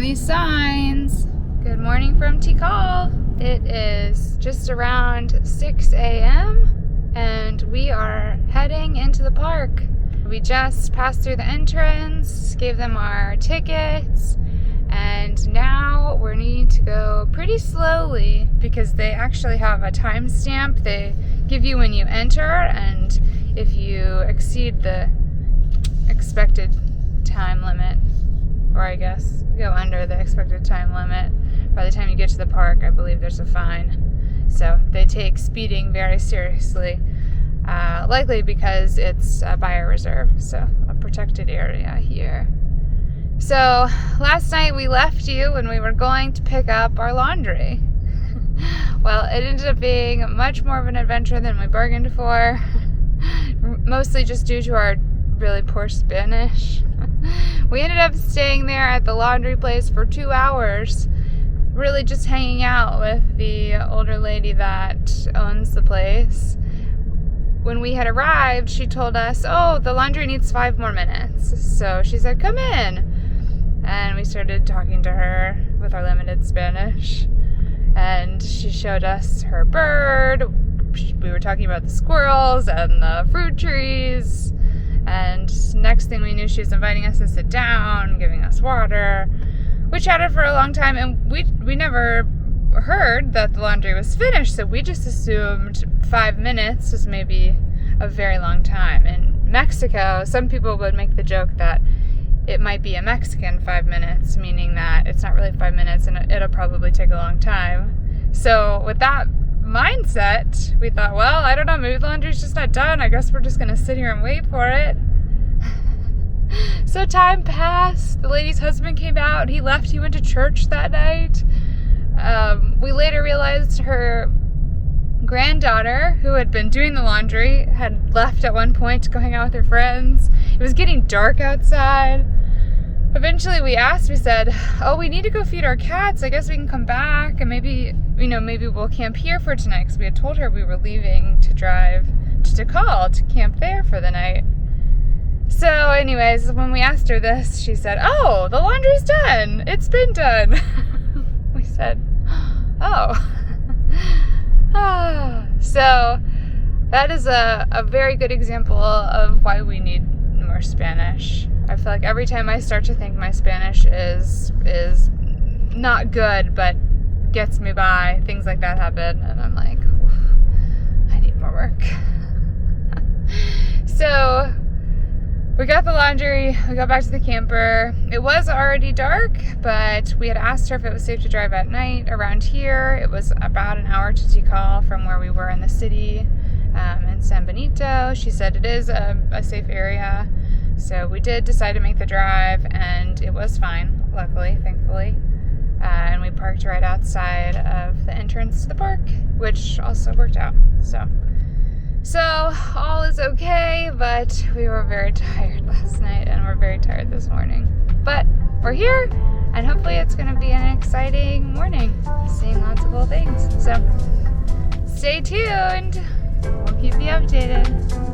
these signs. Good morning from Tikal. It is just around 6 a.m. and we are heading into the park. We just passed through the entrance, gave them our tickets, and now we're needing to go pretty slowly because they actually have a timestamp they give you when you enter, and if you exceed the expected time limit, or I guess go under the expected time limit, by the time you get to the park, I believe there's a fine. So they take speeding very seriously, likely because it's a bioreserve, so a protected area here. So last night we left you when we were going to pick up our laundry. Well, it ended up being much more of an adventure than we bargained for, mostly just due to our really poor Spanish. We ended up staying there at the laundry place for 2 hours, really just hanging out with the older lady that owns the place. When we had arrived, she told us, oh, the laundry needs 5 more minutes. So she said, come in. And we started talking to her with our limited Spanish. And she showed us her bird. We were talking about the squirrels and the fruit trees. And next thing we knew, she was inviting us to sit down, giving us water. We chatted for a long time, and we never heard that the laundry was finished, so we just assumed 5 minutes was maybe a very long time. In Mexico, some people would make the joke that it might be a Mexican 5 minutes, meaning that it's not really 5 minutes and it'll probably take a long time. So with that mindset, we thought, well, I don't know, maybe the laundry's just not done. I guess we're just gonna sit here and wait for it. So time passed. The lady's husband came out. He left. He went to church that night. We later realized her granddaughter, who had been doing the laundry, had left at one point to go hang out with her friends. It was getting dark outside. Eventually we said, oh, we need to go feed our cats. I guess we can come back and maybe we'll camp here for tonight, because we had told her we were leaving to drive to Tikal to camp there for the night. So anyways, when we asked her this, she said, oh, the laundry's done. It's been done. We said, oh. So that is a very good example of why we need more Spanish. I feel like every time I start to think my Spanish is not good but gets me by, things like that happen, and I'm like, I need more work. So we got the laundry, we got back to the camper. It was already dark, but we had asked her if it was safe to drive at night around here. It was about an hour to Tikal from where we were in the city, in San Benito. She said it is a safe area. So we did decide to make the drive, and it was fine, luckily, thankfully. And we parked right outside of the entrance to the park, which also worked out. So all is okay, but we were very tired last night, and we're very tired this morning. But we're here, and hopefully it's going to be an exciting morning, seeing lots of cool things. So stay tuned. We'll keep you updated.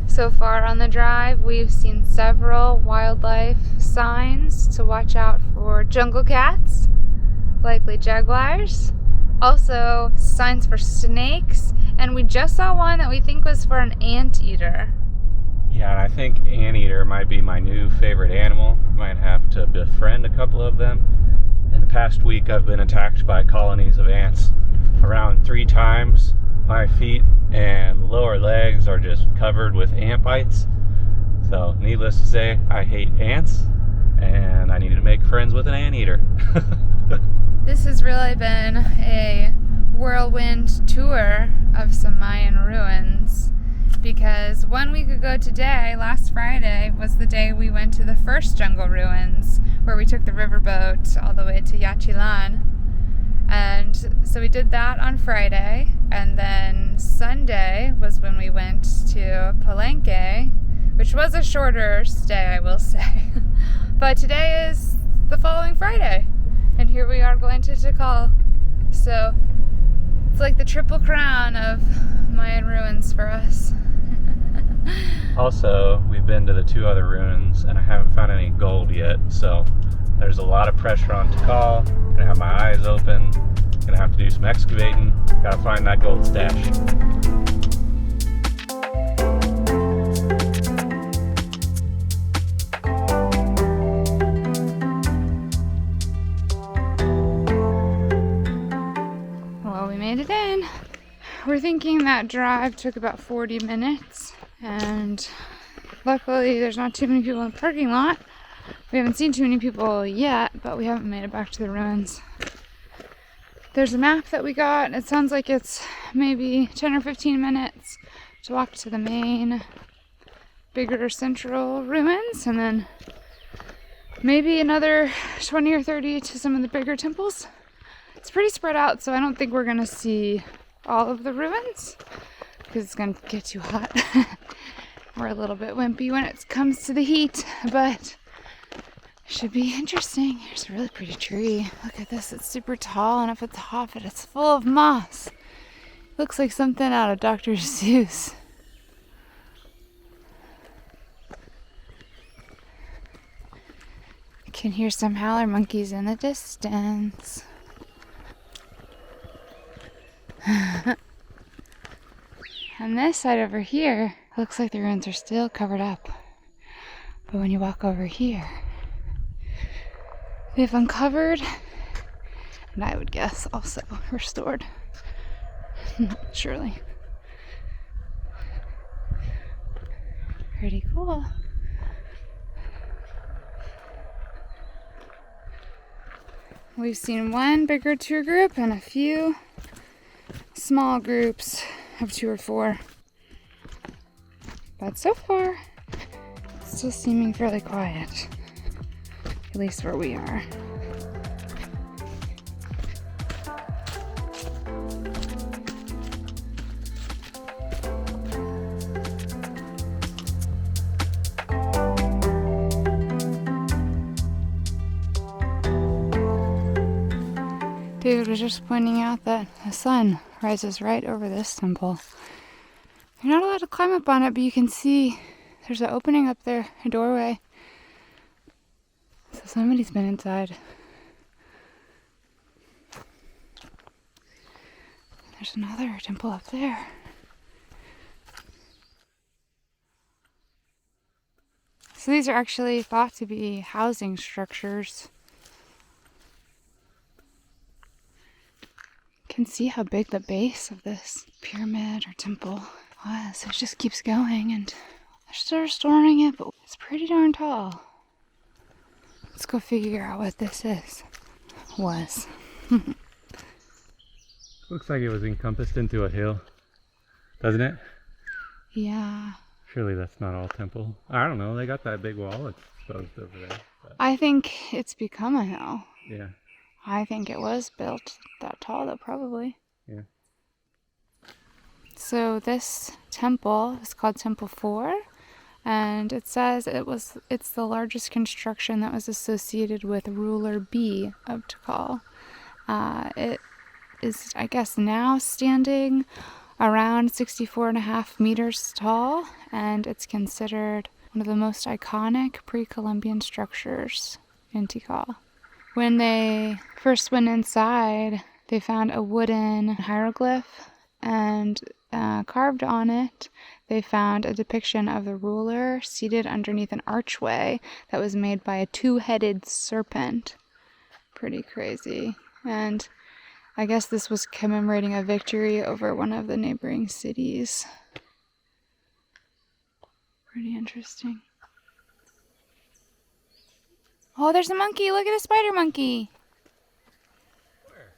So far on the drive, we've seen several wildlife signs to watch out for jungle cats, likely jaguars, also signs for snakes, and we just saw one that we think was for an anteater. Yeah, and I think anteater might be my new favorite animal. Might have to befriend a couple of them. In the past week, I've been attacked by colonies of ants around 3 times. My feet and lower legs are just covered with ant bites. So needless to say, I hate ants, and I need to make friends with an anteater. This has really been a whirlwind tour of some Mayan ruins, because 1 week ago today, last Friday, was the day we went to the first jungle ruins, where we took the riverboat all the way to Yachilan. And so we did that on Friday, and then Sunday was when we went to Palenque, which was a shorter stay, I will say. But today is the following Friday, and here we are going to Tikal. So it's like the triple crown of Mayan ruins for us. Also, we've been to the 2 other ruins and I haven't found any gold yet, so there's a lot of pressure on Tikal. Gonna have my eyes open, gonna have to do some excavating, gotta find that gold stash. Well, we made it in. We're thinking that drive took about 40 minutes, and luckily there's not too many people in the parking lot. We haven't seen too many people yet, but we haven't made it back to the ruins. There's a map that we got. It sounds like it's maybe 10 or 15 minutes to walk to the main, bigger central ruins, and then maybe another 20 or 30 to some of the bigger temples. It's pretty spread out, so I don't think we're gonna see all of the ruins because it's gonna get too hot. We're a little bit wimpy when it comes to the heat, but should be interesting. Here's a really pretty tree. Look at this, it's super tall, and up at the top of it, it's full of moss. Looks like something out of Dr. Seuss. I can hear some howler monkeys in the distance. On this side over here, looks like the ruins are still covered up. But when you walk over here, they've uncovered, and I would guess also restored. Surely. Pretty cool. We've seen one bigger tour group and a few small groups of 2 or 4. But so far, it's still seeming fairly quiet. At least where we are. David was just pointing out that the sun rises right over this temple. You're not allowed to climb up on it, but you can see there's an opening up there, a doorway. So somebody's been inside. There's another temple up there. So these are actually thought to be housing structures. You can see how big the base of this pyramid or temple was. It just keeps going, and they're still restoring it, but it's pretty darn tall. Let's go figure out what this is. Was. Looks like it was encompassed into a hill, doesn't it? Yeah. Surely that's not all temple. I don't know, they got that big wall exposed over there. But I think it's become a hill. yeah. I think it was built that tall, though, probably. Yeah. So this temple is called Temple 4, and it says it's the largest construction that was associated with ruler B of Tikal. It is, I guess, now standing around 64.5 meters tall, and it's considered one of the most iconic pre-Columbian structures in Tikal. When they first went inside, they found a wooden hieroglyph, and carved on it, they found a depiction of the ruler seated underneath an archway that was made by a 2-headed serpent. Pretty crazy. And I guess this was commemorating a victory over one of the neighboring cities. Pretty interesting. Oh, there's a monkey. Look at a spider monkey. Where?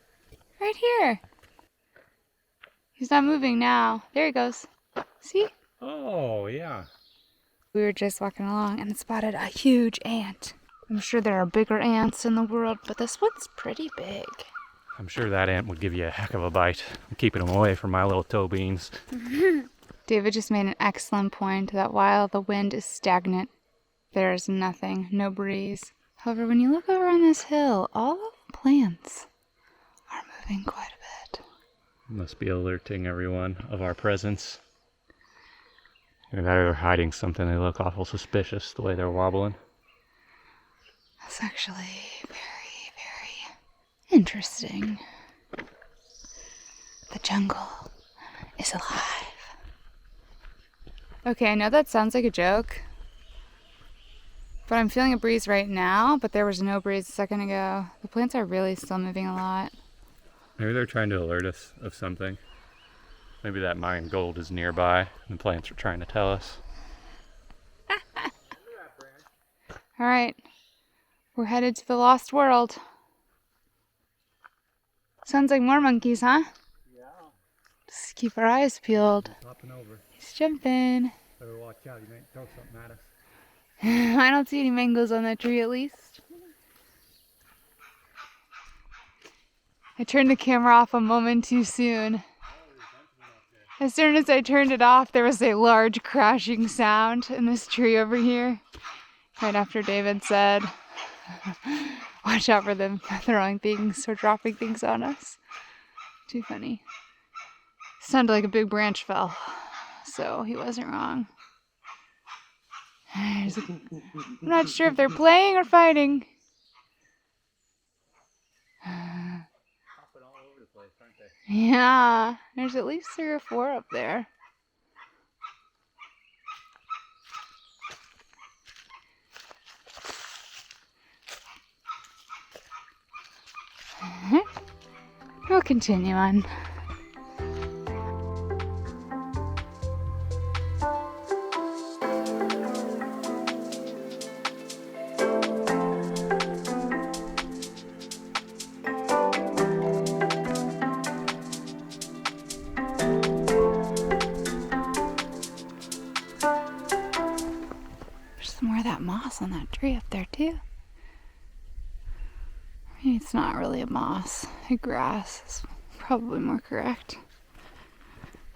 Right here. He's not moving now. There he goes. See? Oh, yeah. We were just walking along and spotted a huge ant. I'm sure there are bigger ants in the world, but this one's pretty big. I'm sure that ant would give you a heck of a bite. I'm keeping him away from my little toe beans. David just made an excellent point that while the wind is stagnant, there is nothing, no breeze. However, when you look over on this hill, all of the plants are moving quite a bit. Must be alerting everyone of our presence. Either that or they're hiding something. They look awful suspicious the way they're wobbling. That's actually very, very interesting. The jungle is alive. Okay, I know that sounds like a joke, but I'm feeling a breeze right now, but there was no breeze a second ago. The plants are really still moving a lot. Maybe they're trying to alert us of something. Maybe that Mayan gold is nearby and the plants are trying to tell us. All right, we're headed to the lost world. Sounds like more monkeys, huh? Yeah. Just keep our eyes peeled. He's hopping over. He's jumping. Better watch out, you might throw something at us. I don't see any mangoes on that tree at least. I turned the camera off a moment too soon. As soon as I turned it off, there was a large crashing sound in this tree over here. Right after David said, watch out for them throwing things or dropping things on us. Too funny. Sounded like a big branch fell, so he wasn't wrong. I'm not sure if they're playing or fighting. All over the place, aren't they? Yeah, there's at least 3 or 4 up there. We'll continue on. There's some more of that moss on that tree up there too. Maybe it's not really a moss. A grass is probably more correct.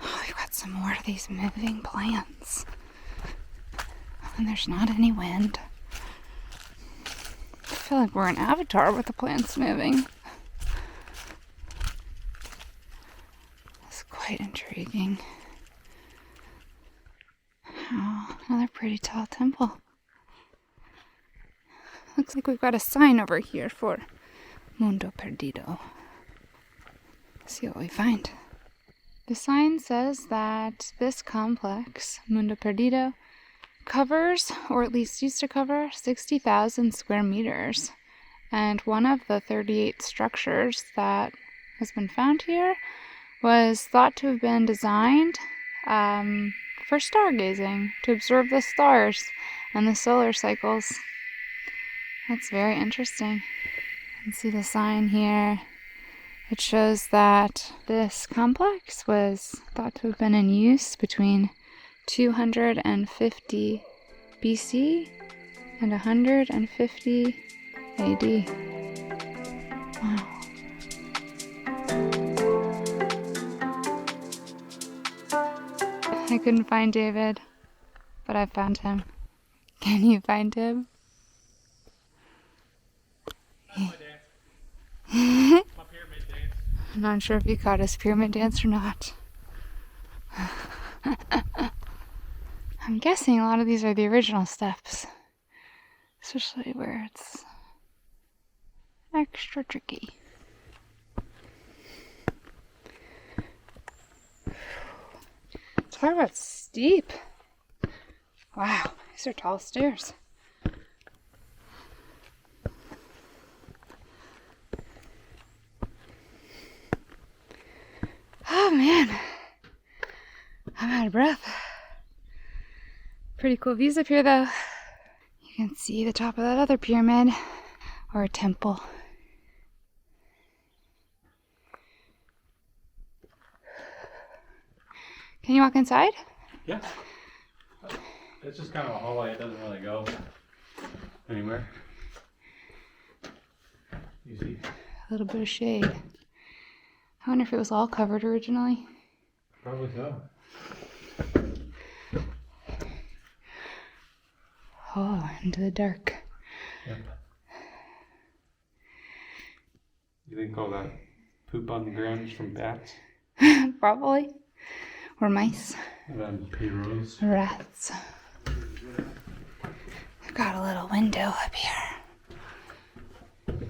Oh, we've got some more of these moving plants. And there's not any wind. I feel like we're in Avatar with the plants moving. That's quite intriguing. Oh, another pretty tall temple. Looks like we've got a sign over here for Mundo Perdido. Let's see what we find. The sign says that this complex, Mundo Perdido, covers, or at least used to cover, 60,000 square meters. And one of the 38 structures that has been found here was thought to have been designed for stargazing, to observe the stars and the solar cycles. That's very interesting. You can see the sign here. It shows that this complex was thought to have been in use between 250 BC and 150 AD. Wow. I couldn't find David, but I found him. Can you find him? My pyramid dance. I'm not sure if he caught his pyramid dance or not. I'm guessing a lot of these are the original steps, especially where it's extra tricky. Talk about steep. Wow, these are tall stairs. Oh man, I'm out of breath. Pretty cool views up here though. You can see the top of that other pyramid, or a temple. Can you walk inside? Yes. It's just kind of a hallway. It doesn't really go anywhere. You see? A little bit of shade. I wonder if it was all covered originally. Probably so. Oh, into the dark. Yep. You think all that poop on the ground is from bats? Probably. Or mice. Rats. I've got a little window up here. It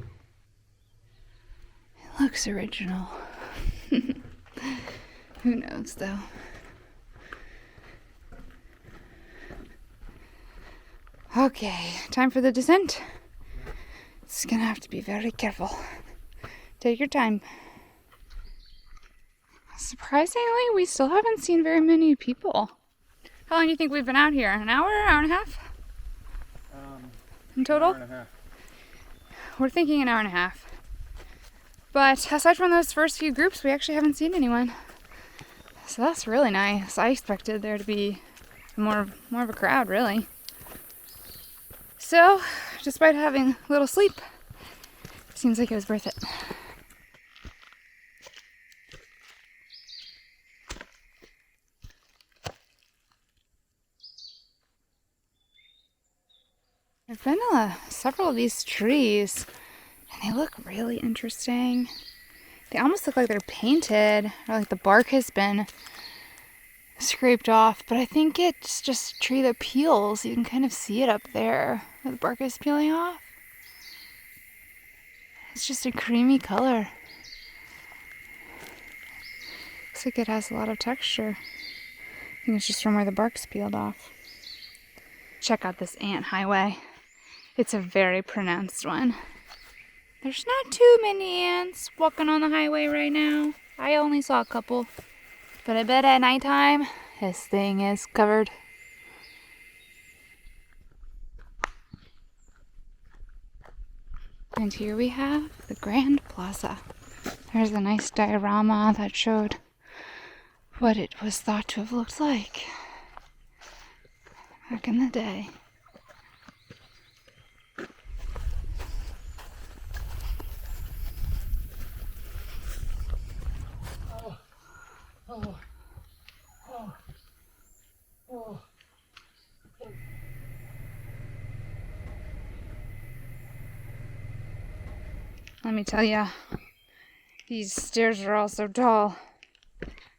looks original. Who knows though? Okay, time for the descent. It's gonna have to be very careful. Take your time. Surprisingly, we still haven't seen very many people. How long do you think we've been out here? An hour, hour and a half? In total? An hour and a half. We're thinking an hour and a half. But aside from those first few groups, we actually haven't seen anyone. So that's really nice. I expected there to be more of a crowd, really. So, despite having little sleep, seems like it was worth it. I've been to several of these trees, and they look really interesting. They almost look like they're painted, or like the bark has been scraped off, but I think it's just a tree that peels. You can kind of see it up there, where the bark is peeling off. It's just a creamy color. Looks like it has a lot of texture. I think it's just from where the bark's peeled off. Check out this ant highway. It's a very pronounced one. There's not too many ants walking on the highway right now. I only saw a couple. But I bet at nighttime, this thing is covered. And here we have the Grand Plaza. There's a nice diorama that showed what it was thought to have looked like back in the day. Let me tell ya, these stairs are all so tall.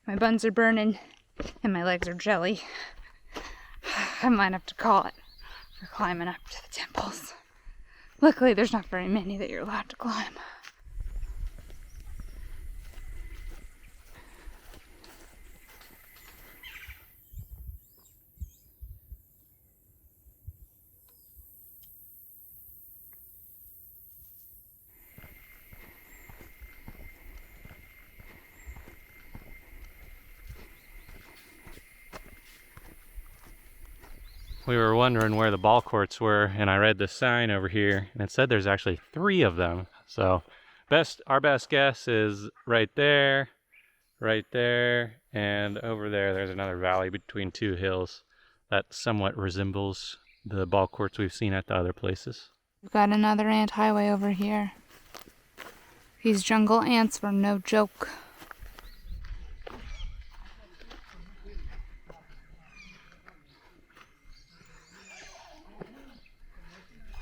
My buns are burning and my legs are jelly. I might have to call it for climbing up to the temples. Luckily, there's not very many that you're allowed to climb. We were wondering where the ball courts were, and I read the sign over here, and it said there's actually 3 of them. So our best guess is right there, and over there. There's another valley between 2 hills that somewhat resembles the ball courts we've seen at the other places. We've got another ant highway over here. These jungle ants were no joke.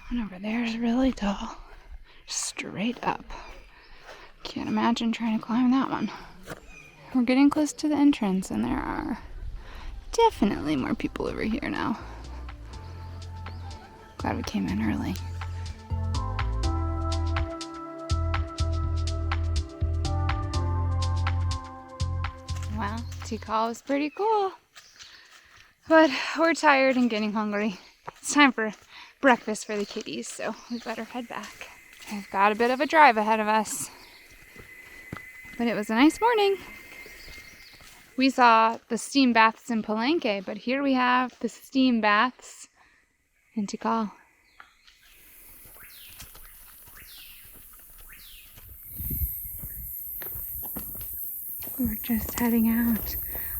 One over there is really tall. Straight up. Can't imagine trying to climb that one. We're getting close to the entrance, and there are definitely more people over here now. Glad we came in early. Well, Tikal was pretty cool. But we're tired and getting hungry. It's time for breakfast for the kitties, so we better head back. We've got a bit of a drive ahead of us. But it was a nice morning. We saw the steam baths in Palenque, but here we have the steam baths in Tikal. We're just heading out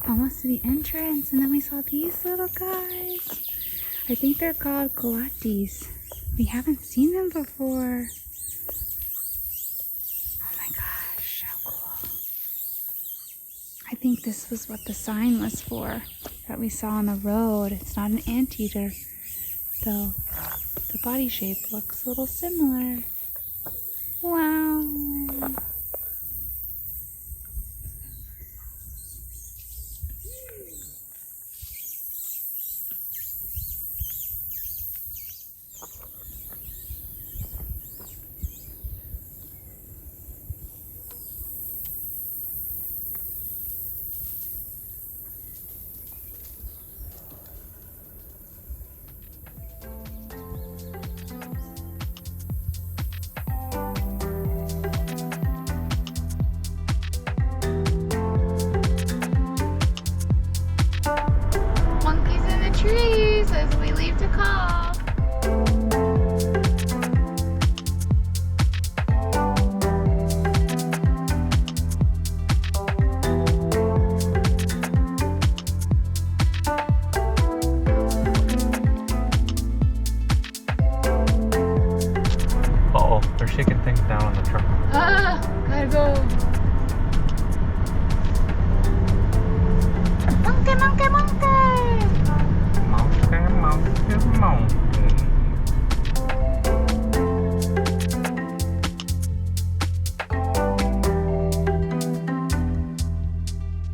almost to the entrance, and then we saw these little guys. I think they're called coatis. We haven't seen them before. Oh my gosh, how cool. I think this was what the sign was for that we saw on the road. It's not an anteater, though the body shape looks a little similar. Wow.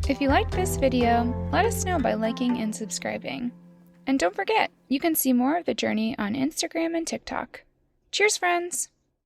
If you liked this video, let us know by liking and subscribing. And don't forget, you can see more of the journey on Instagram and TikTok. Cheers, friends!